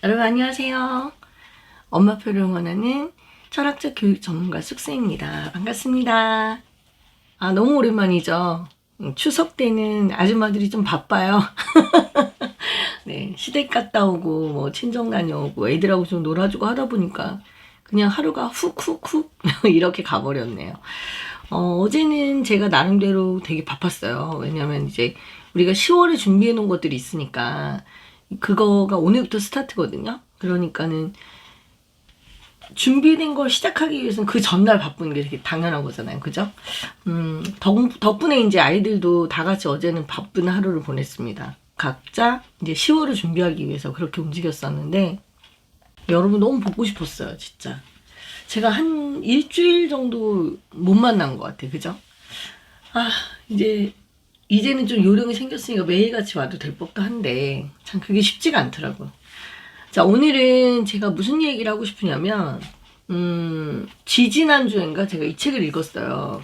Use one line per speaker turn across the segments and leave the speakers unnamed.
여러분 안녕하세요. 엄마표를 응원하는 철학적 교육 전문가 숙세입니다. 반갑습니다. 너무 오랜만이죠. 추석 때는 아줌마들이 좀 바빠요. 네, 시댁 갔다 오고 뭐 친정 다녀오고 애들하고 좀 놀아주고 하다 보니까 그냥 하루가 훅훅훅 이렇게 가버렸네요. 어제는 제가 나름대로 되게 바빴어요. 왜냐면 이제 우리가 10월에 준비해 놓은 것들이 있으니까 그거가 오늘부터 스타트거든요. 그러니까는 준비된 걸 시작하기 위해서는 그 전날 바쁜 게 되게 당연한 거잖아요. 그죠? 덕분에 이제 아이들도 다 같이 어제는 바쁜 하루를 보냈습니다. 각자 이제 10월을 준비하기 위해서 그렇게 움직였었는데, 여러분 너무 보고 싶었어요, 진짜. 제가 한 일주일 정도 못 만난 것 같아요. 그죠? 이제는 좀 요령이 생겼으니까 매일같이 와도 될 법도 한데, 참 그게 쉽지가 않더라고요. 자, 오늘은 제가 무슨 얘기를 하고 싶으냐면, 지지난주인가 제가 이 책을 읽었어요.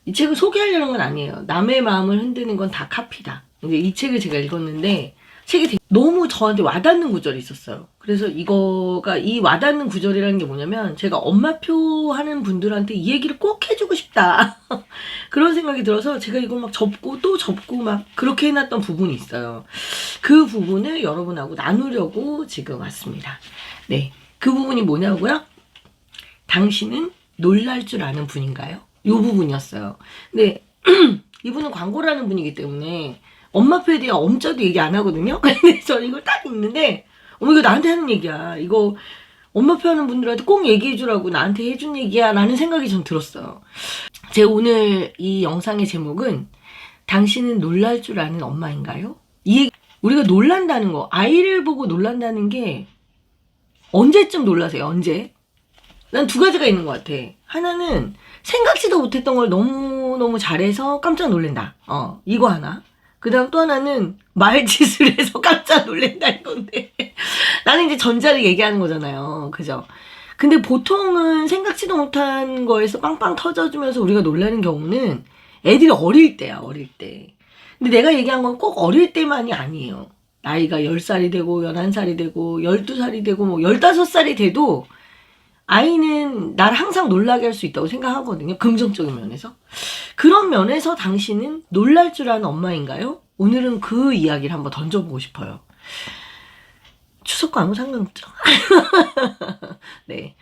이 책을 소개하려는 건 아니에요. 남의 마음을 흔드는 건 다 카피다. 근데 이 책을 제가 읽었는데, 책이 너무 저한테 와닿는 구절이 있었어요. 그래서 이 와닿는 구절이라는 게 뭐냐면, 제가 엄마표 하는 분들한테 이 얘기를 꼭 해주고 싶다. 그런 생각이 들어서 제가 이걸 막 접고 또 접고 막 그렇게 해놨던 부분이 있어요. 그 부분을 여러분하고 나누려고 지금 왔습니다. 네. 그 부분이 뭐냐고요? 당신은 놀랄 줄 아는 분인가요? 이 부분이었어요. 근데 이분은 광고를 하는 분이기 때문에 엄마표에 대한 엄자도 얘기 안 하거든요. 근데 저는 이걸 딱 읽는데 어머 이거 나한테 하는 얘기야. 이거 엄마표 하는 분들한테 꼭 얘기해 주라고 나한테 해준 얘기야 라는 생각이 전 들었어요. 제 오늘 이 영상의 제목은 당신은 놀랄 줄 아는 엄마인가요? 우리가 놀란다는 거, 아이를 보고 놀란다는 게 언제쯤 놀라세요? 언제? 난 두 가지가 있는 것 같아. 하나는 생각지도 못했던 걸 너무너무 잘해서 깜짝 놀란다. 이거 하나. 그 다음 또 하나는 말짓을 해서 깜짝 놀란다는 건데. 나는 이제 전자를 얘기하는 거잖아요. 그죠? 근데 보통은 생각지도 못한 거에서 빵빵 터져주면서 우리가 놀라는 경우는 애들이 어릴 때야, 어릴 때. 근데 내가 얘기한 건 꼭 어릴 때만이 아니에요. 나이가 10살이 되고 11살이 되고 12살이 되고 뭐 15살이 돼도 아이는 나를 항상 놀라게 할 수 있다고 생각하거든요. 긍정적인 면에서. 그런 면에서 당신은 놀랄 줄 아는 엄마인가요? 오늘은 그 이야기를 한번 던져보고 싶어요. 추석과 아무 상관없죠. 네.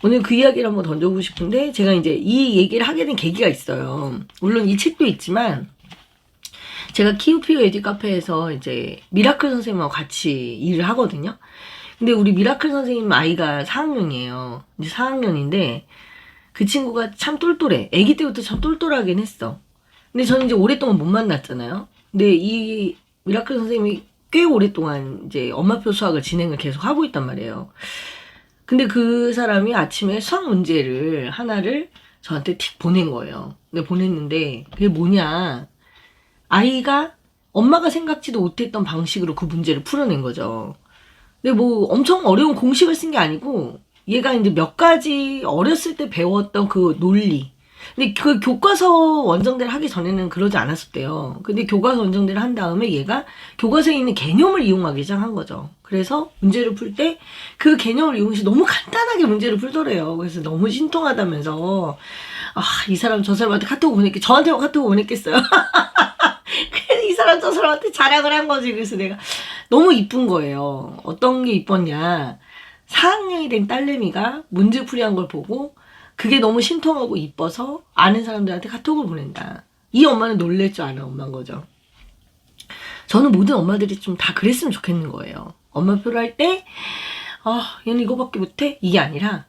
오늘 그 이야기를 한번 던져보고 싶은데 제가 이제 이 얘기를 하게 된 계기가 있어요. 물론 이 책도 있지만 제가 키우피오 에듀 카페에서 이제 미라클 선생님하고 같이 일을 하거든요. 근데 우리 미라클 선생님 아이가 4학년이에요. 이제 4학년인데 그 친구가 참 똘똘해. 아기 때부터 참 똘똘하긴 했어. 근데 저는 이제 오랫동안 못 만났잖아요. 근데 이 미라클 선생님이 꽤 오랫동안 이제 엄마표 수학을 진행을 계속 하고 있단 말이에요. 근데 그 사람이 아침에 수학 문제를 하나를 저한테 틱 보낸 거예요. 근데 보냈는데 그게 뭐냐. 아이가 엄마가 생각지도 못했던 방식으로 그 문제를 풀어낸 거죠. 근데 뭐 엄청 어려운 공식을 쓴 게 아니고 얘가 이제 몇 가지 어렸을 때 배웠던 그 논리. 근데 그 교과서 원정대를 하기 전에는 그러지 않았었대요. 근데 교과서 원정대를 한 다음에 얘가 교과서에 있는 개념을 이용하기 시작한 거죠. 그래서 문제를 풀 때 그 개념을 이용해서 너무 간단하게 문제를 풀더래요. 그래서 너무 신통하다면서 이 사람 저 사람한테 카톡 보냈겠 저한테만 카톡 보냈겠어요. 그래서 이 사람 저 사람한테 자랑을 한 거지. 그래서 내가 너무 이쁜 거예요. 어떤 게 이뻤냐. 4학년이 된 딸내미가 문제풀이한 걸 보고 그게 너무 신통하고 이뻐서 아는 사람들한테 카톡을 보낸다. 이 엄마는 놀랄 줄 아는 엄마인 거죠. 저는 모든 엄마들이 좀 다 그랬으면 좋겠는 거예요. 엄마표를 할 때 얘는 이거밖에 못해? 이게 아니라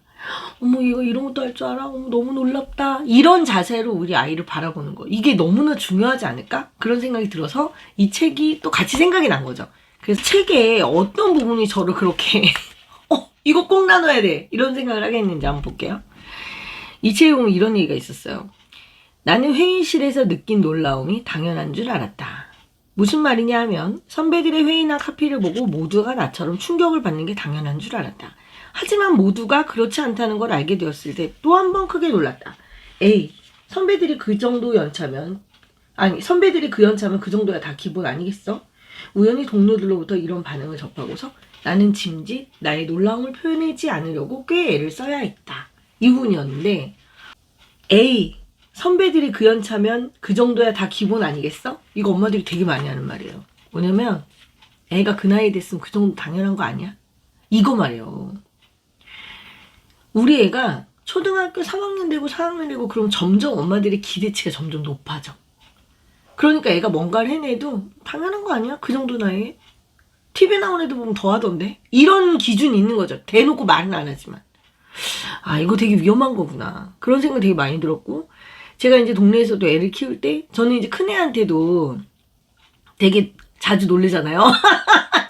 어머 이거 이런 것도 할 줄 알아? 어머 너무 놀랍다. 이런 자세로 우리 아이를 바라보는 거. 이게 너무나 중요하지 않을까? 그런 생각이 들어서 이 책이 또 같이 생각이 난 거죠. 그래서 책에 어떤 부분이 저를 그렇게 이거 꼭 나눠야 돼. 이런 생각을 하게 했는지 한번 볼게요. 이 책에 보면 이런 얘기가 있었어요. 나는 회의실에서 느낀 놀라움이 당연한 줄 알았다. 무슨 말이냐 하면 선배들의 회의나 카피를 보고 모두가 나처럼 충격을 받는 게 당연한 줄 알았다. 하지만 모두가 그렇지 않다는 걸 알게 되었을 때 또 한 번 크게 놀랐다. 선배들이 그 연차면 그 정도야 다 기본 아니겠어? 우연히 동료들로부터 이런 반응을 접하고서 나는 짐짓 나의 놀라움을 표현하지 않으려고 꽤 애를 써야 했다. 이 부분이었는데 에이 선배들이 그 연차면 그 정도야 다 기본 아니겠어? 이거 엄마들이 되게 많이 하는 말이에요. 뭐냐면 애가 그 나이 됐으면 그 정도 당연한 거 아니야? 이거 말이에요. 우리 애가 초등학교 3학년 되고 4학년 되고 그럼 점점 엄마들의 기대치가 점점 높아져. 그러니까 애가 뭔가를 해내도 당연한 거 아니야? 그 정도 나이에? TV에 나온 애들 보면 더 하던데? 이런 기준이 있는 거죠. 대놓고 말은 안 하지만. 아, 이거 되게 위험한 거구나. 그런 생각 되게 많이 들었고, 제가 이제 동네에서도 애를 키울 때, 저는 이제 큰애한테도 되게 자주 놀리잖아요.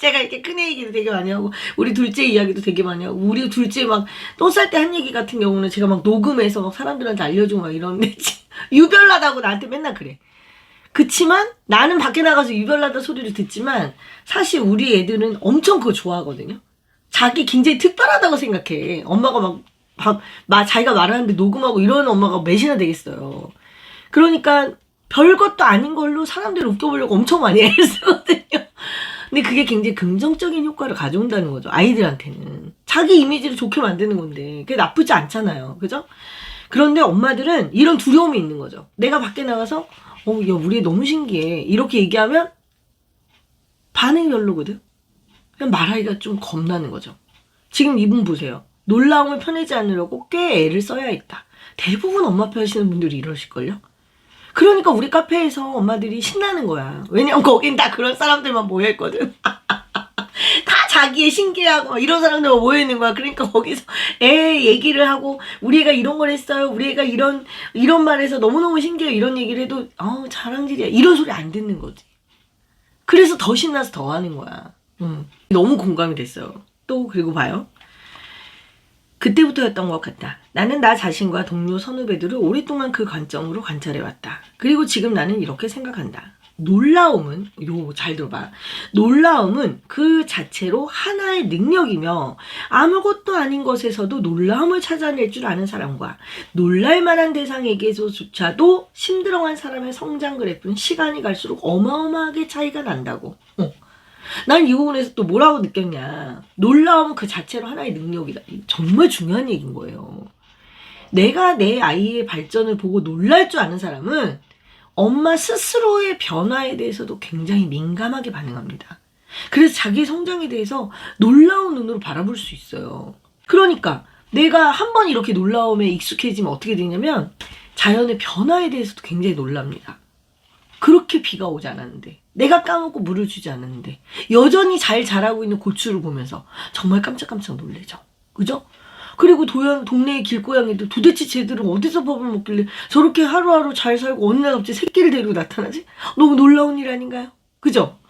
제가 이렇게 큰애 얘기도 되게 많이 하고, 우리 둘째 이야기도 되게 많이 하고, 우리 둘째 막 똥 쌀 때 한 얘기 같은 경우는 제가 막 녹음해서 막 사람들한테 알려주고 막 이러는데, 유별나다고 나한테 맨날 그래. 그치만 나는 밖에 나가서 유별나다 소리를 듣지만 사실 우리 애들은 엄청 그거 좋아하거든요. 자기 굉장히 특별하다고 생각해. 엄마가 자기가 말하는데 녹음하고 이러는 엄마가 몇이나 되겠어요. 그러니까 별것도 아닌 걸로 사람들을 웃겨보려고 엄청 많이 애를 쓰거든요. 근데 그게 굉장히 긍정적인 효과를 가져온다는 거죠. 아이들한테는. 자기 이미지를 좋게 만드는 건데 그게 나쁘지 않잖아요. 그죠? 그런데 엄마들은 이런 두려움이 있는 거죠. 내가 밖에 나가서 야, 우리 애 너무 신기해. 이렇게 얘기하면 반응이 별로거든. 그냥 말하기가 좀 겁나는 거죠. 지금 이분 보세요. 놀라움을 표내지 않으려고 꽤 애를 써야 했다. 대부분 엄마표 하시는 분들이 이러실걸요? 그러니까 우리 카페에서 엄마들이 신나는 거야. 왜냐면 거긴 다 그런 사람들만 모여있거든. 다 자기의 신기하고 이런 사람들만 모여있는 거야. 그러니까 거기서 애 얘기를 하고 우리 애가 이런 걸 했어요. 우리 애가 이런 말해서 너무너무 신기해요. 이런 얘기를 해도 자랑질이야. 이런 소리 안 듣는 거지. 그래서 더 신나서 더 하는 거야. 너무 공감이 됐어요. 또 그리고 봐요. 그때부터였던 것 같다. 나는 나 자신과 동료 선후배들을 오랫동안 그 관점으로 관찰해왔다. 그리고 지금 나는 이렇게 생각한다. 놀라움은, 잘 들어봐. 놀라움은 그 자체로 하나의 능력이며 아무것도 아닌 것에서도 놀라움을 찾아낼 줄 아는 사람과 놀랄만한 대상에게조차도 심드렁한 사람의 성장 그래프는 시간이 갈수록 어마어마하게 차이가 난다고. 난 이 부분에서 또 뭐라고 느꼈냐. 놀라움은 그 자체로 하나의 능력이다. 정말 중요한 얘기인 거예요. 내가 내 아이의 발전을 보고 놀랄 줄 아는 사람은 엄마 스스로의 변화에 대해서도 굉장히 민감하게 반응합니다. 그래서 자기의 성장에 대해서 놀라운 눈으로 바라볼 수 있어요. 그러니까 내가 한번 이렇게 놀라움에 익숙해지면 어떻게 되냐면 자연의 변화에 대해서도 굉장히 놀랍니다. 그렇게 비가 오지 않았는데 내가 까먹고 물을 주지 않았는데 여전히 잘 자라고 있는 고추를 보면서 정말 깜짝깜짝 놀래죠. 그죠? 그리고 동네의 길고양이도 도대체 쟤들은 어디서 밥을 먹길래 저렇게 하루하루 잘 살고 어느 날 갑자기 새끼를 데리고 나타나지? 너무 놀라운 일 아닌가요? 그죠?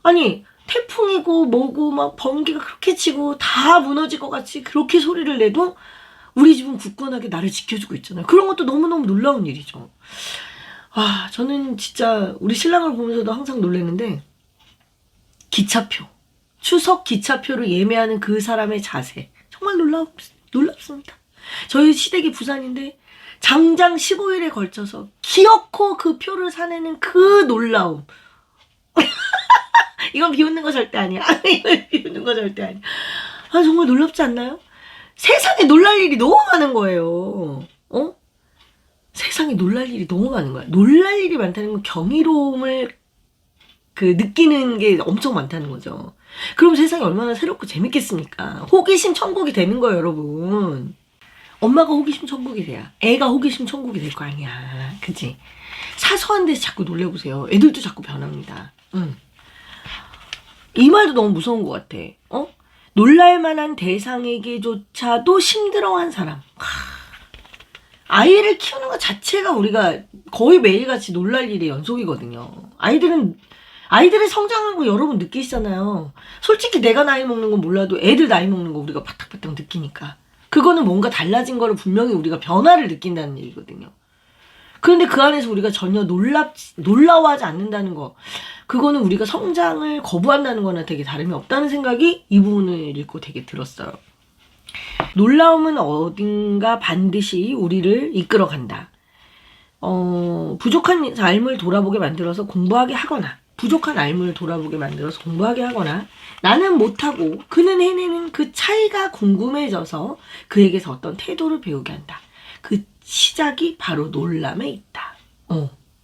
아니 태풍이고 뭐고 막 번개가 그렇게 치고 다 무너질 것 같이 그렇게 소리를 내도 우리 집은 굳건하게 나를 지켜주고 있잖아요. 그런 것도 너무너무 놀라운 일이죠. 아, 저는 진짜 우리 신랑을 보면서도 항상 놀랐는데 기차표, 추석 기차표를 예매하는 그 사람의 자세 정말 놀랍습니다. 저희 시댁이 부산인데 장장 15일에 걸쳐서 기어코 그 표를 사내는 그 놀라움. 이건 비웃는 거 절대 아니야. 이건 비웃는 거 절대 아니야. 아, 정말 놀랍지 않나요? 세상에 놀랄 일이 너무 많은 거예요. 세상에 놀랄 일이 너무 많은 거야. 놀랄 일이 많다는 건 경이로움을 느끼는 게 엄청 많다는 거죠. 그럼 세상이 얼마나 새롭고 재밌겠습니까? 호기심 천국이 되는 거예요, 여러분. 엄마가 호기심 천국이 돼야 애가 호기심 천국이 될 거 아니야. 그치? 사소한 데서 자꾸 놀래보세요. 애들도 자꾸 변합니다. 이 말도 너무 무서운 것 같아. 놀랄만한 대상에게조차도 심드렁한 사람. 아이를 키우는 것 자체가 우리가 거의 매일같이 놀랄 일의 연속이거든요. 아이들의 성장하는 거 여러분 느끼시잖아요. 솔직히 내가 나이 먹는 건 몰라도 애들 나이 먹는 거 우리가 바닥바닥 느끼니까. 그거는 뭔가 달라진 거를 분명히 우리가 변화를 느낀다는 얘기거든요. 그런데 그 안에서 우리가 전혀 놀라워하지 않는다는 거, 그거는 우리가 성장을 거부한다는 거나 되게 다름이 없다는 생각이 이 부분을 읽고 되게 들었어요. 놀라움은 어딘가 반드시 우리를 이끌어간다. 부족한 삶을 돌아보게 만들어서 공부하게 하거나 부족한 알문을 돌아보게 만들어서 공부하게 하거나 나는 못하고 그는 해내는 그 차이가 궁금해져서 그에게서 어떤 태도를 배우게 한다. 그 시작이 바로 놀람에 있다.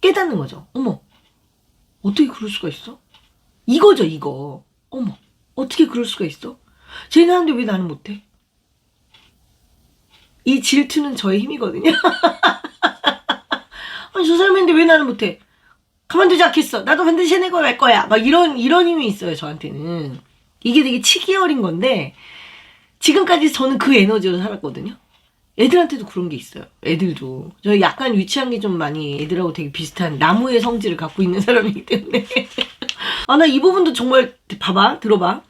깨닫는 거죠. 어머, 어떻게 그럴 수가 있어? 이거죠, 이거. 어머, 어떻게 그럴 수가 있어? 쟤는 하는데 왜 나는 못해? 이 질투는 저의 힘이거든요. 아니, 저 사람인데 왜 나는 못해? 가만두지 않겠어. 나도 반드시 해내고 말 거야. 막 이런 힘이 있어요, 저한테는. 이게 되게 치기 어린 건데, 지금까지 저는 그 에너지로 살았거든요. 애들한테도 그런 게 있어요. 애들도. 저 약간 유치한 게 좀 많이 애들하고 되게 비슷한 나무의 성질을 갖고 있는 사람이기 때문에. 아, 나 이 부분도 정말, 봐봐, 들어봐.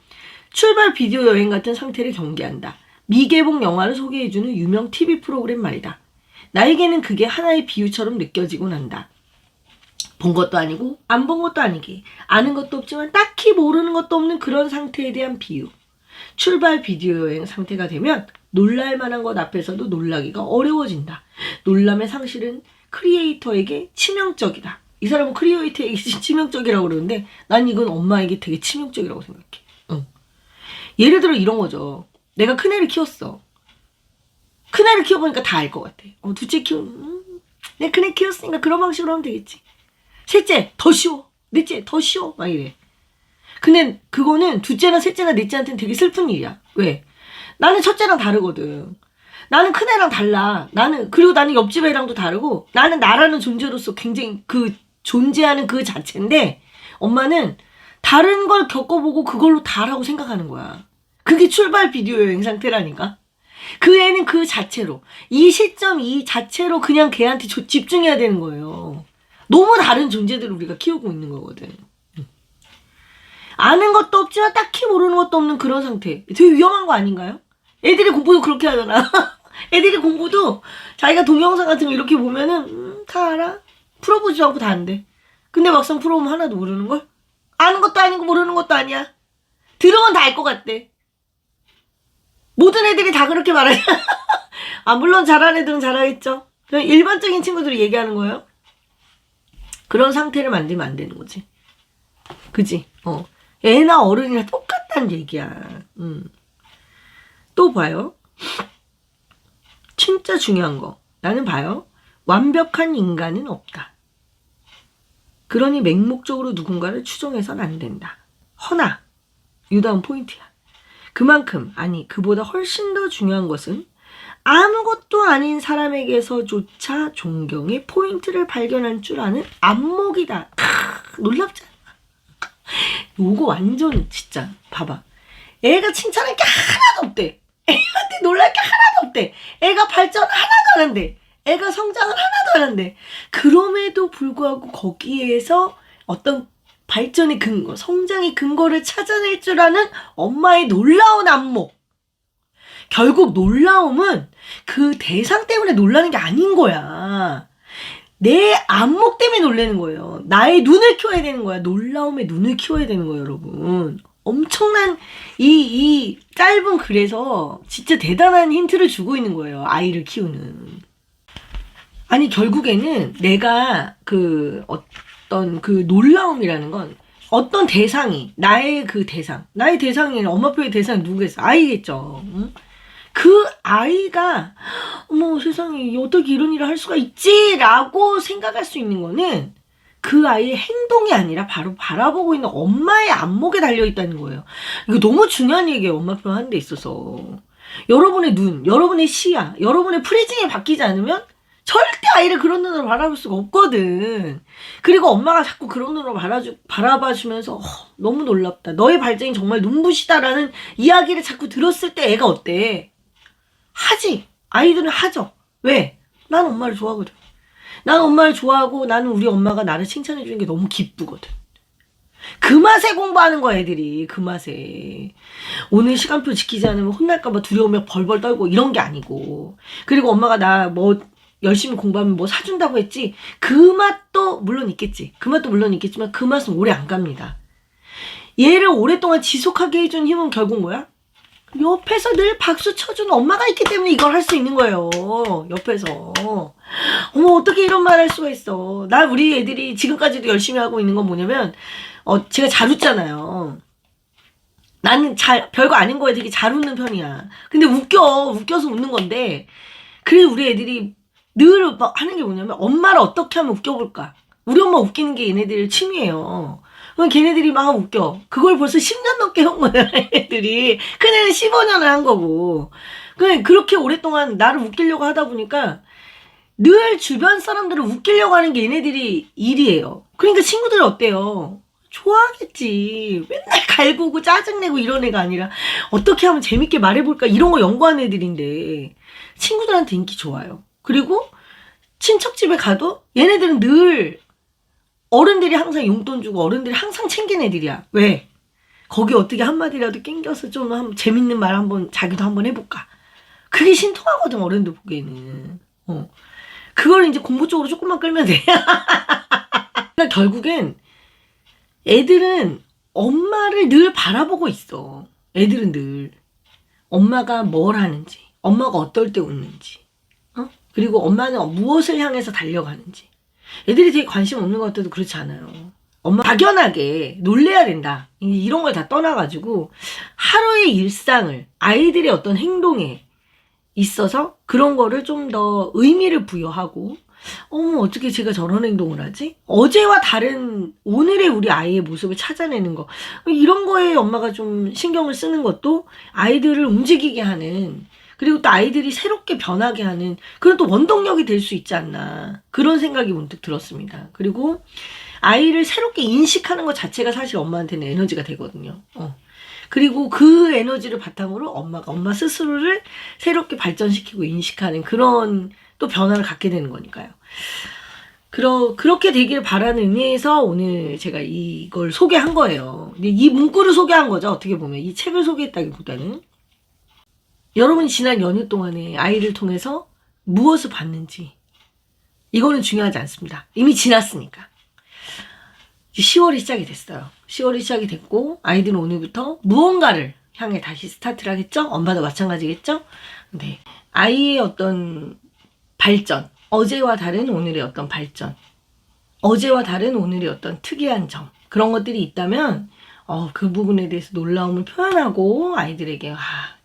출발 비디오 여행 같은 상태를 경계한다. 미개봉 영화를 소개해주는 유명 TV 프로그램 말이다. 나에게는 그게 하나의 비유처럼 느껴지곤 한다. 본 것도 아니고 안 본 것도 아니게 아는 것도 없지만 딱히 모르는 것도 없는 그런 상태에 대한 비유. 출발 비디오 여행 상태가 되면 놀랄 만한 것 앞에서도 놀라기가 어려워진다. 놀람의 상실은 크리에이터에게 치명적이다. 이 사람은 크리에이터에게 치명적이라고 그러는데 난 이건 엄마에게 되게 치명적이라고 생각해. 예를 들어 이런 거죠. 내가 큰애를 키웠어. 큰애를 키워보니까 다 알 것 같아. 둘째 내가 큰애 키웠으니까 그런 방식으로 하면 되겠지. 셋째 더 쉬워. 넷째 더 쉬워. 막 이래. 근데 그거는 둘째나 셋째나 넷째한테는 되게 슬픈 일이야. 왜? 나는 첫째랑 다르거든. 나는 큰애랑 달라. 그리고 나는 옆집 애랑도 다르고 나는 나라는 존재로서 굉장히 그 존재하는 그 자체인데 엄마는 다른 걸 겪어보고 그걸로 다라고 생각하는 거야. 그게 출발 비디오 여행 상태라니까. 그 애는 그 자체로 이 시점 이 자체로 그냥 걔한테 집중해야 되는 거예요. 너무 다른 존재들을 우리가 키우고 있는 거거든. 아는 것도 없지만 딱히 모르는 것도 없는 그런 상태. 되게 위험한 거 아닌가요? 애들이 공부도 그렇게 하잖아. 애들이 공부도 자기가 동영상 같은 거 이렇게 보면은 다 알아. 풀어보지 않고 다 안돼. 근데 막상 풀어보면 하나도 모르는걸? 아는 것도 아니고 모르는 것도 아니야. 들으면 다 알 것 같대. 모든 애들이 다 그렇게 말해. 물론 잘하는 애들은 잘하겠죠. 그냥 일반적인 친구들이 얘기하는 거예요. 그런 상태를 만들면 안 되는 거지. 그지? 애나 어른이랑 똑같다는 얘기야. 또 봐요. 진짜 중요한 거. 나는 봐요. 완벽한 인간은 없다. 그러니 맹목적으로 누군가를 추종해서는 안 된다. 허나 유다운 포인트야. 그만큼 아니 그보다 훨씬 더 중요한 것은 아무것도 아닌 사람에게서조차 존경의 포인트를 발견할 줄 아는 안목이다. 놀랍잖아. 요거 완전 진짜 봐봐. 애가 칭찬할 게 하나도 없대. 애한테 놀랄 게 하나도 없대. 애가 발전 하나도 안 한대. 애가 성장을 하나도 안 한대. 그럼에도 불구하고 거기에서 어떤 발전의 근거, 성장의 근거를 찾아낼 줄 아는 엄마의 놀라운 안목. 결국 놀라움은 그 대상 때문에 놀라는 게 아닌 거야. 내 안목 때문에 놀라는 거예요. 나의 눈을 키워야 되는 거야. 놀라움의 눈을 키워야 되는 거예요, 여러분. 엄청난 이 짧은 글에서 진짜 대단한 힌트를 주고 있는 거예요. 아이를 키우는. 아니 결국에는 내가 어떤 그 놀라움이라는 건 어떤 대상이 나의 대상이 엄마표의 대상이 누구겠어? 아이겠죠. 응? 그 아이가 어머 세상에 어떻게 이런 일을 할 수가 있지? 라고 생각할 수 있는 거는 그 아이의 행동이 아니라 바로 바라보고 있는 엄마의 안목에 달려있다는 거예요. 이거 너무 중요한 얘기예요. 엄마표 하는 데 있어서. 여러분의 눈, 여러분의 시야, 여러분의 프리징이 바뀌지 않으면 절대 아이를 그런 눈으로 바라볼 수가 없거든. 그리고 엄마가 자꾸 그런 눈으로 바라봐주면서 너무 놀랍다. 너의 발전이 정말 눈부시다라는 이야기를 자꾸 들었을 때 애가 어때? 하지. 아이들은 하죠. 왜? 난 엄마를 좋아하거든. 난 엄마를 좋아하고 나는 우리 엄마가 나를 칭찬해주는 게 너무 기쁘거든. 그 맛에 공부하는 거야 애들이. 그 맛에. 오늘 시간표 지키지 않으면 혼날까봐 두려우며 벌벌 떨고 이런 게 아니고. 그리고 엄마가 나 열심히 공부하면 사준다고 했지. 그 맛도 물론 있겠지. 그 맛도 물론 있겠지만 그 맛은 오래 안 갑니다. 얘를 오랫동안 지속하게 해준 힘은 결국 뭐야? 옆에서 늘 박수 쳐주는 엄마가 있기 때문에 이걸 할 수 있는 거예요. 옆에서. 어머 어떻게 이런 말 할 수가 있어. 우리 애들이 지금까지도 열심히 하고 있는 건 뭐냐면 제가 잘 웃잖아요. 나는 별거 아닌 거에 되게 잘 웃는 편이야. 근데 웃겨서 웃는 건데, 그래 우리 애들이 늘 막 하는 게 뭐냐면, 엄마를 어떻게 하면 웃겨볼까? 우리 엄마 웃기는 게 얘네들 취미예요. 그럼 걔네들이 막 웃겨. 그걸 벌써 10년 넘게 한 거야, 애들이. 큰애는 15년을 한 거고. 그렇게 오랫동안 나를 웃기려고 하다 보니까, 늘 주변 사람들을 웃기려고 하는 게 얘네들이 일이에요. 그러니까 친구들이 어때요? 좋아하겠지. 맨날 갈구고 짜증내고 이런 애가 아니라 어떻게 하면 재밌게 말해볼까 이런 거 연구하는 애들인데 친구들한테 인기 좋아요. 그리고 친척 집에 가도 얘네들은 늘 어른들이 항상 용돈 주고 어른들이 항상 챙긴 애들이야. 왜? 거기 어떻게 한마디라도 낑겨서 좀 재밌는 말 한번 자기도 한번 해볼까. 그게 신통하거든 어른들 보기에는. 그걸 이제 공부 쪽으로 조금만 끌면 돼. 그러니까 결국엔 애들은 엄마를 늘 바라보고 있어. 애들은 늘 엄마가 뭘 하는지, 엄마가 어떨 때 웃는지, 그리고 엄마는 무엇을 향해서 달려가는지. 애들이 되게 관심 없는 것 같아도 그렇지 않아요. 엄마 막연하게 놀래야 된다. 이런 걸 다 떠나가지고 하루의 일상을 아이들의 어떤 행동에 있어서 그런 거를 좀 더 의미를 부여하고 어떻게 제가 저런 행동을 하지? 어제와 다른 오늘의 우리 아이의 모습을 찾아내는 거 이런 거에 엄마가 좀 신경을 쓰는 것도 아이들을 움직이게 하는 그리고 또 아이들이 새롭게 변하게 하는 그런 또 원동력이 될 수 있지 않나 그런 생각이 문득 들었습니다. 그리고 아이를 새롭게 인식하는 것 자체가 사실 엄마한테는 에너지가 되거든요. 그리고 그 에너지를 바탕으로 엄마가 엄마 스스로를 새롭게 발전시키고 인식하는 그런 또 변화를 갖게 되는 거니까요. 그렇게 되길 바라는 의미에서 오늘 제가 이걸 소개한 거예요. 이 문구를 소개한 거죠. 어떻게 보면 이 책을 소개했다기보다는 여러분이 지난 연휴 동안에 아이를 통해서 무엇을 봤는지 이거는 중요하지 않습니다. 이미 지났으니까. 10월이 시작이 됐어요. 10월이 시작이 됐고 아이들은 오늘부터 무언가를 향해 다시 스타트를 하겠죠? 엄마도 마찬가지겠죠? 네. 아이의 어떤 발전, 어제와 다른 오늘의 어떤 발전, 어제와 다른 오늘의 어떤 특이한 점 그런 것들이 있다면 그 부분에 대해서 놀라움을 표현하고 아이들에게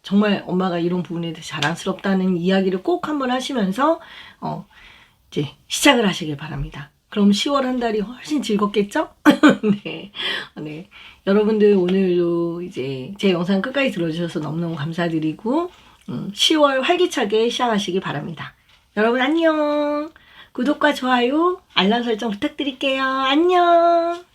정말 엄마가 이런 부분에 대해서 자랑스럽다는 이야기를 꼭 한번 하시면서 이제 시작을 하시길 바랍니다. 그럼 10월 한 달이 훨씬 즐겁겠죠? 네. 네. 여러분들 오늘도 이제 제 영상 끝까지 들어주셔서 너무너무 감사드리고 10월 활기차게 시작하시기 바랍니다. 여러분 안녕. 구독과 좋아요, 알람 설정 부탁드릴게요. 안녕.